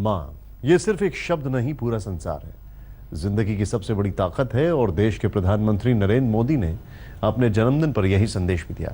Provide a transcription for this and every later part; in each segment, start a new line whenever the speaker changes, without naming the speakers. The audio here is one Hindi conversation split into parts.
माँ, ये सिर्फ एक शब्द नहीं, पूरा संसार है। जिंदगी की सबसे बड़ी ताकत है और देश के प्रधानमंत्री नरेंद्र मोदी ने अपने जन्मदिन पर यही संदेश भी दिया।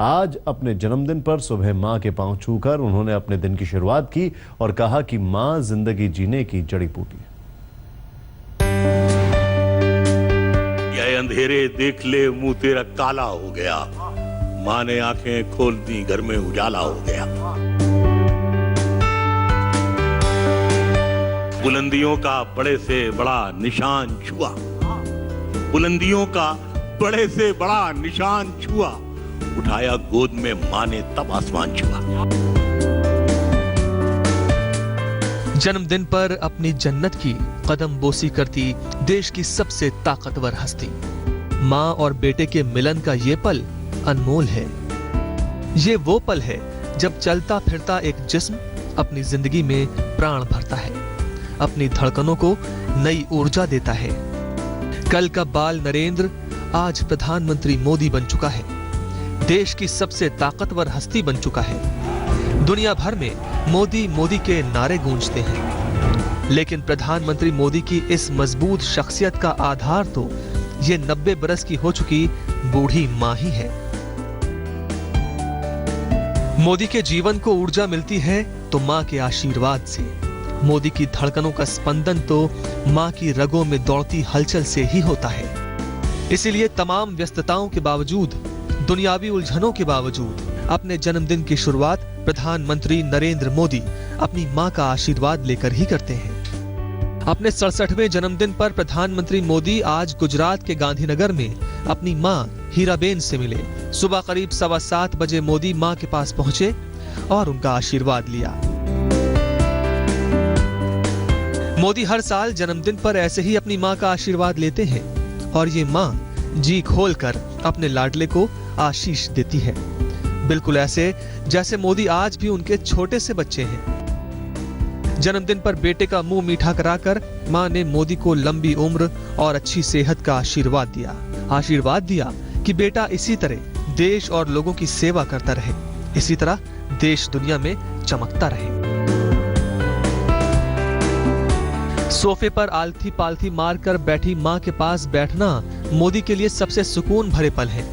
आज अपने जन्मदिन पर सुबह माँ के पांव छूकर उन्होंने अपने दिन की शुरुआत की और कहा कि माँ जिंदगी जीने की जड़ी बूटी है।
ये अंधेरे देख ले, मुंह तेरा काला हो गया। माँ ने आंखें खोल दी, घर में उजाला हो गया। बुलंदियों का बड़े से बड़ा निशान छुआ, बुलंदियों का बड़े से बड़ा निशान छुआ। उठाया गोद में माँ ने तब आसमान छुआ।
जन्मदिन पर अपनी जन्नत की कदम बोसी करती देश की सबसे ताकतवर हस्ती। माँ और बेटे के मिलन का ये पल अनमोल है। ये वो पल है जब चलता फिरता एक जिस्म अपनी जिंदगी में प्राण भरता है, अपनी धड़कनों को नई ऊर्जा देता है। कल का बाल नरेंद्र आज प्रधानमंत्री मोदी बन चुका है, देश की सबसे ताकतवर हस्ती बन चुका है। दुनिया भर में मोदी मोदी के नारे गूंजते हैं, लेकिन प्रधानमंत्री मोदी की इस मजबूत शख्सियत का आधार तो ये 90 बरस की हो चुकी बूढ़ी माँ ही है। मोदी के जीवन को ऊर्जा मिलती है तो माँ के आशीर्वाद से। मोदी की धड़कनों का स्पंदन तो माँ की रगों में दौड़ती हलचल से ही होता है। इसीलिए तमाम व्यस्तताओं के बावजूद, दुनियावी उलझनों के बावजूद अपने जन्मदिन की शुरुआत प्रधानमंत्री नरेंद्र मोदी अपनी मां का आशीर्वाद लेकर ही करते हैं। अपने 67वें जन्मदिन पर प्रधानमंत्री मोदी आज गुजरात के गांधीनगर में अपनी मां हीराबेन से मिले। सुबह करीब 7:15 बजे मोदी मां के पास पहुंचे और उनका आशीर्वाद लिया। मोदी हर साल जन्मदिन पर ऐसे ही अपनी मां का आशीर्वाद लेते हैं और ये मां जी खोलकर अपने लाडले को आशीष देती है, बिल्कुल ऐसे जैसे मोदी आज भी उनके छोटे से बच्चे हैं। जन्मदिन पर बेटे का मुंह मीठा कराकर मां ने मोदी को लंबी उम्र और अच्छी सेहत का आशीर्वाद दिया। आशीर्वाद दिया कि बेटा इसी तरह देश और लोगों की सेवा करता रहे, इसी तरह देश दुनिया में चमकता रहे। सोफे पर आलथी पालथी मारकर बैठी मां के पास बैठना मोदी के लिए सबसे सुकून भरे पल है।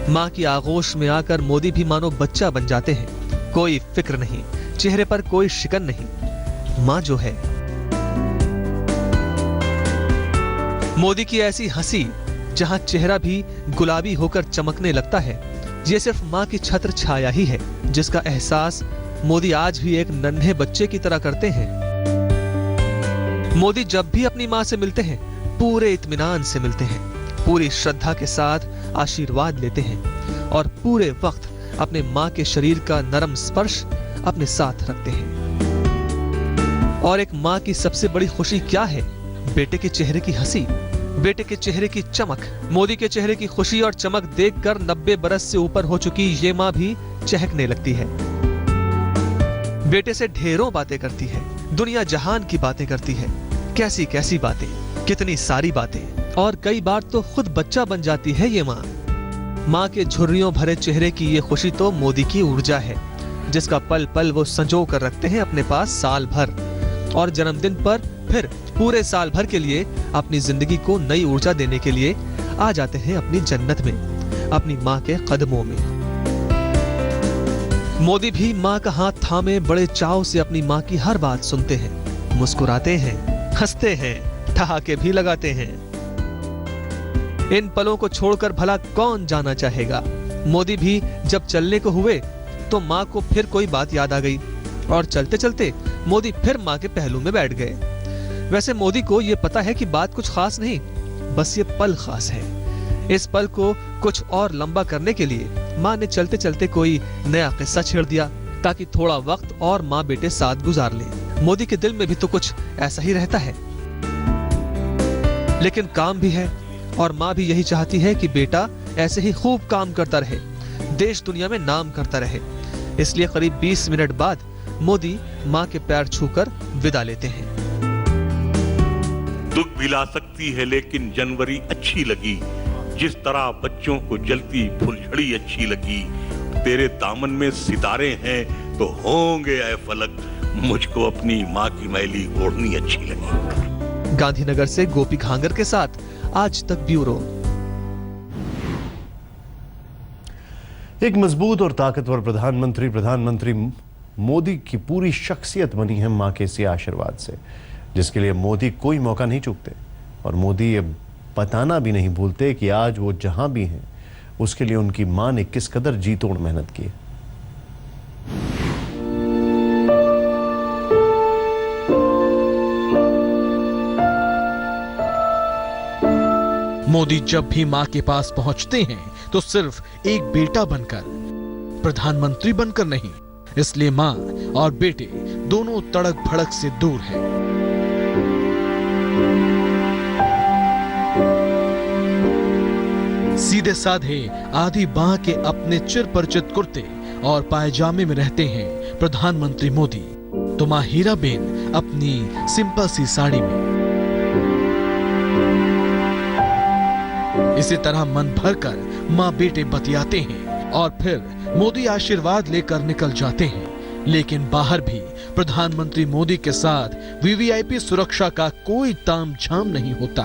मां की आगोश में आकर मोदी भी मानो बच्चा बन जाते हैं। कोई फिक्र नहीं, चेहरे पर कोई शिकन नहीं। मां जो है, मोदी की ऐसी हंसी जहां चेहरा भी गुलाबी होकर चमकने लगता है, ये सिर्फ मां की छत्र छाया ही है, जिसका एहसास मोदी आज भी एक नन्हे बच्चे की तरह करते हैं। मोदी जब भी अपनी मां से मिलते हैं, पूरे इत्मीनान से मिलते हैं, पूरी श्रद्धा के साथ आशीर्वाद लेते हैं और पूरे वक्त अपने मां के शरीर का नरम स्पर्श अपने साथ रखते हैं। और एक मां की सबसे बड़ी खुशी क्या है? बेटे के चेहरे की हंसी, बेटे के चेहरे की चमक। मोदी के चेहरे की खुशी और चमक देखकर 90 बरस से ऊपर हो चुकी ये मां भी चहकने लगती है। बेटे से ढेरों बातें करती है, दुनिया जहान की बातें करती है, कैसी कैसी बातें, कितनी सारी बातें, और कई बार तो खुद बच्चा बन जाती है ये माँ। माँ के झुर्रियों भरे चेहरे की ये खुशी तो मोदी की ऊर्जा है, जिसका पल पल वो संजो कर रखते हैं अपने पास साल भर, और जन्मदिन पर फिर पूरे साल भर के लिए अपनी जिंदगी को नई ऊर्जा देने के लिए आ जाते हैं अपनी जन्नत में, अपनी माँ के कदमों में। मोदी भी माँ का हाथ थामे बड़े चाव से अपनी माँ की हर बात सुनते हैं, मुस्कुराते हैं, हंसते हैं, ठहाके भी लगाते हैं। इन पलों को छोड़कर भला कौन जाना चाहेगा। मोदी भी जब चलने को हुए तो माँ को फिर कोई बात याद आ गई और चलते चलते मोदी फिर माँ के पहलू में बैठ गए। वैसे मोदी को ये पता है कि बात कुछ खास नहीं, बस ये पल खास है। इस पल को कुछ और लंबा करने के लिए माँ ने चलते चलते कोई नया किस्सा छेड़ दिया, ताकि थोड़ा वक्त और माँ बेटे साथ गुजार ले। मोदी के दिल में भी तो कुछ ऐसा ही रहता है, लेकिन काम भी है और माँ भी यही चाहती है कि बेटा ऐसे ही खूब काम करता रहे, देश दुनिया में नाम करता रहे। इसलिए करीब 20 मिनट बाद मोदी माँ के पैर छूकर विदा लेते हैं।
दुख भी ला सकती है लेकिन जनवरी अच्छी लगी, जिस तरह बच्चों को जलती फुलझड़ी अच्छी लगी। तेरे दामन में सितारे हैं तो होंगे ऐ फलक, मुझको अपनी माँ की मैली ओढ़नी अच्छी लगी।
गांधीनगर से गोपी घांगर के साथ आज तक ब्यूरो।
एक मजबूत और ताकतवर प्रधानमंत्री मोदी की पूरी शख्सियत बनी है मां के इसी आशीर्वाद से, जिसके लिए मोदी कोई मौका नहीं चूकते और मोदी ये बताना भी नहीं भूलते कि आज वो जहां भी हैं उसके लिए उनकी मां ने किस कदर जी तोड़ मेहनत की है।
मोदी जब भी मां के पास पहुंचते हैं तो सिर्फ एक बेटा बनकर, प्रधानमंत्री बनकर नहीं। इसलिए मां और बेटे दोनों तड़क भड़क से दूर हैं। सीधे साधे आधी बाह के अपने चिर परिचित कुर्ते और पायजामे में रहते हैं प्रधानमंत्री मोदी, तो मां हीराबेन अपनी सिंपल सी साड़ी में। इसी तरह मन भरकर मां बेटे बतियाते हैं और फिर मोदी आशीर्वाद लेकर निकल जाते हैं। लेकिन बाहर भी प्रधानमंत्री मोदी के साथ वीवीआईपी सुरक्षा का कोई तामझाम नहीं होता।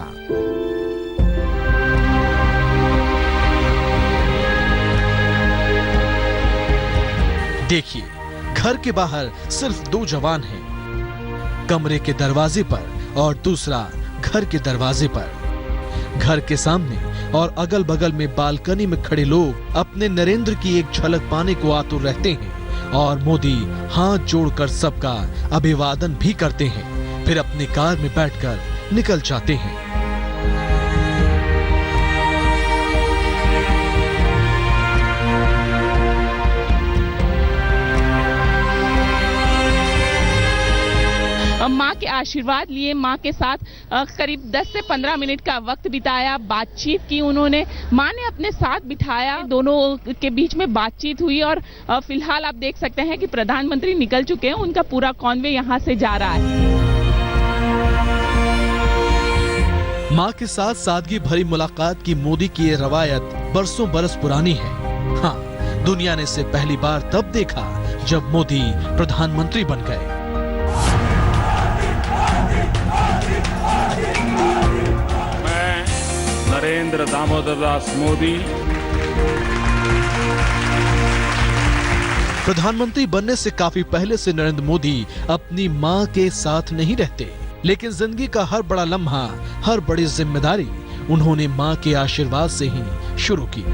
देखिए, घर के बाहर सिर्फ 2 जवान हैं, कमरे के दरवाजे पर और दूसरा घर के दरवाजे पर। घर के सामने और अगल बगल में बालकनी में खड़े लोग अपने नरेंद्र की एक झलक पाने को आतुर रहते हैं और मोदी हाथ जोड़कर सबका अभिवादन भी करते हैं, फिर अपनी कार में बैठकर निकल जाते हैं।
माँ के आशीर्वाद लिए, माँ के साथ करीब 10 से 15 मिनट का वक्त बिताया, बातचीत की उन्होंने। माँ ने अपने साथ बिठाया, दोनों के बीच में बातचीत हुई और फिलहाल आप देख सकते हैं कि प्रधानमंत्री निकल चुके हैं, उनका पूरा कॉन्वे यहाँ से जा रहा है।
माँ के साथ सादगी भरी मुलाकात की मोदी की ये रवायत बरसों बरस पुरानी है। हाँ, दुनिया ने इसे पहली बार तब देखा जब मोदी प्रधानमंत्री बन गए।
नरेंद्र दामोदर दास मोदी
प्रधानमंत्री बनने से काफी पहले से नरेंद्र मोदी अपनी मां के साथ नहीं रहते, लेकिन जिंदगी का हर बड़ा लम्हा, हर बड़ी जिम्मेदारी उन्होंने मां के आशीर्वाद से ही शुरू की।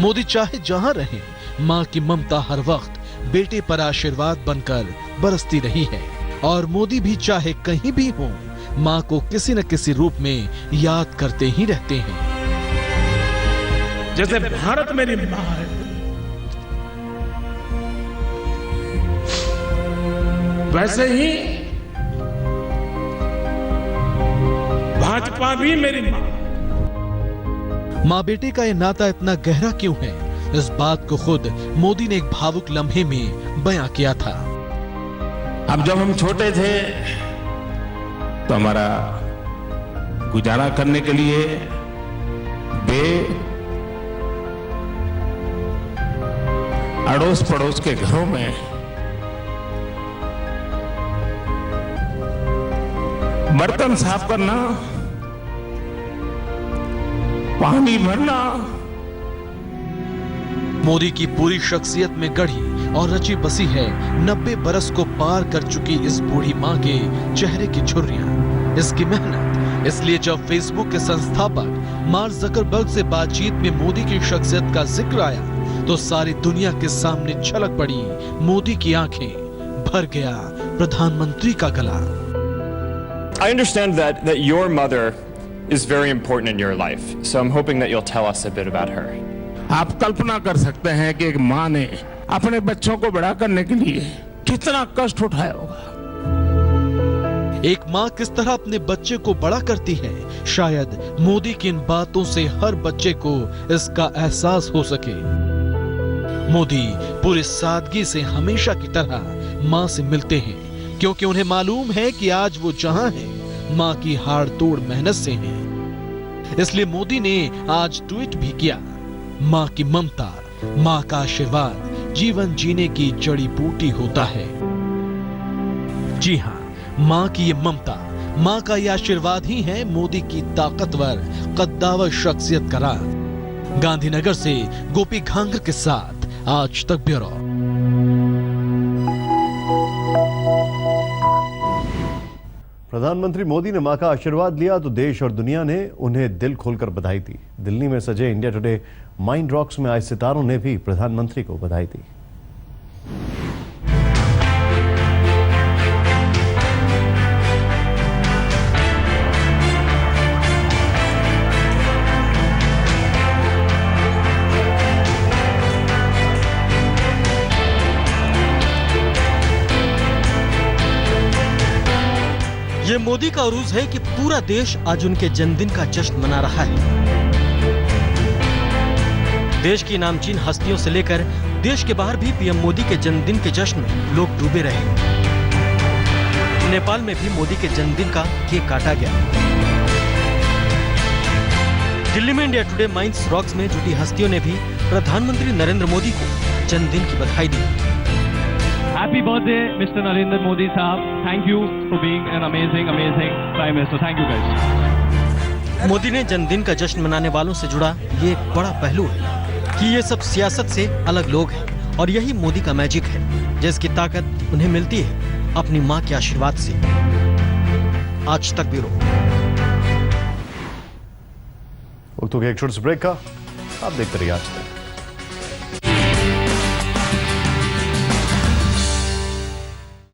मोदी चाहे जहां रहें, मां की ममता हर वक्त बेटे पर आशीर्वाद बनकर बरसती रही है और मोदी भी चाहे कहीं भी हों, मां को किसी न किसी रूप में याद करते ही रहते हैं।
जैसे भारत मेरी मां है, वैसे ही भाजपा भी मेरी मां।
मां बेटे का ये नाता इतना गहरा क्यों है, इस बात को खुद मोदी ने एक भावुक लम्हे में बयां किया था।
अब जब हम छोटे थे तो हमारा गुजारा करने के लिए अड़ोस पड़ोस के घरों में बर्तन साफ करना, पानी भरना।
मोदी की पूरी शख्सियत में गढ़ी और रची बसी है 90 बरस को पार कर चुकी इस बूढ़ी मां के चेहरे की झुर्रियां, इसकी मेहनत। इसलिए जब फेसबुक के संस्थापक मार्क ज़करबर्ग से बातचीत में मोदी की शख्सियत का जिक्र आया तो सारी दुनिया के सामने छलक पड़ी मोदी की आंखें, भर गया प्रधानमंत्री का गला।
I understand that your mother is very important in your life, so I'm hoping that you'll tell us a bit about her.
आप कल्पना कर सकते हैं कि एक मां ने अपने बच्चों को बड़ा करने के लिए कितना कष्ट उठाया होगा।
एक मां किस तरह अपने बच्चे को बड़ा करती है, शायद मोदी की इन बातों से हर बच्चे को इसका एहसास हो सके। मोदी पूरी सादगी से हमेशा की तरह मां से मिलते हैं, क्योंकि उन्हें मालूम है कि आज वो जहां है मां की हाड़ तोड़ मेहनत से है। इसलिए मोदी ने आज ट्वीट भी किया, मां की ममता, मां का आशीर्वाद जीवन जीने की जड़ी बूटी होता है। जी हाँ, माँ की ये ममता, माँ का ये आशीर्वाद ही है मोदी की ताकतवर कद्दावर शख्सियत का राज। गांधीनगर से गोपी घांगर के साथ आज तक ब्यूरो।
प्रधानमंत्री मोदी ने मां का आशीर्वाद लिया तो देश और दुनिया ने उन्हें दिल खोलकर बधाई दी। दिल्ली में सजे इंडिया टुडे माइंड रॉक्स में आए सितारों ने भी प्रधानमंत्री को बधाई दी।
ये मोदी का उरूज है कि पूरा देश आज उनके जन्मदिन का जश्न मना रहा है। देश की नामचीन हस्तियों से लेकर देश के बाहर भी पीएम मोदी के जन्मदिन के जश्न में लोग डूबे रहे। नेपाल में भी मोदी के जन्मदिन का केक काटा गया। दिल्ली में इंडिया टुडे माइंड्स रॉक्स में जुटी हस्तियों ने भी प्रधानमंत्री नरेंद्र मोदी को जन्मदिन की बधाई दी।
Happy birthday, Mr. Narendra Modi Sahab. Thank you for being an amazing Prime Minister. Thank you guys.
Modi ने जन्मदिन का जश्न मनाने वालों से जुड़ा ये एक बड़ा पहलू है कि ये सब सियासत से अलग लोग हैं और यही मोदी का मैजिक है, जिसकी ताकत उन्हें मिलती है अपनी मां के आशीर्वाद से। आज तक ब्यूरो।
वक्त हो गया एक छोटे से ब्रेक का, आप देखते रहिए आज तक।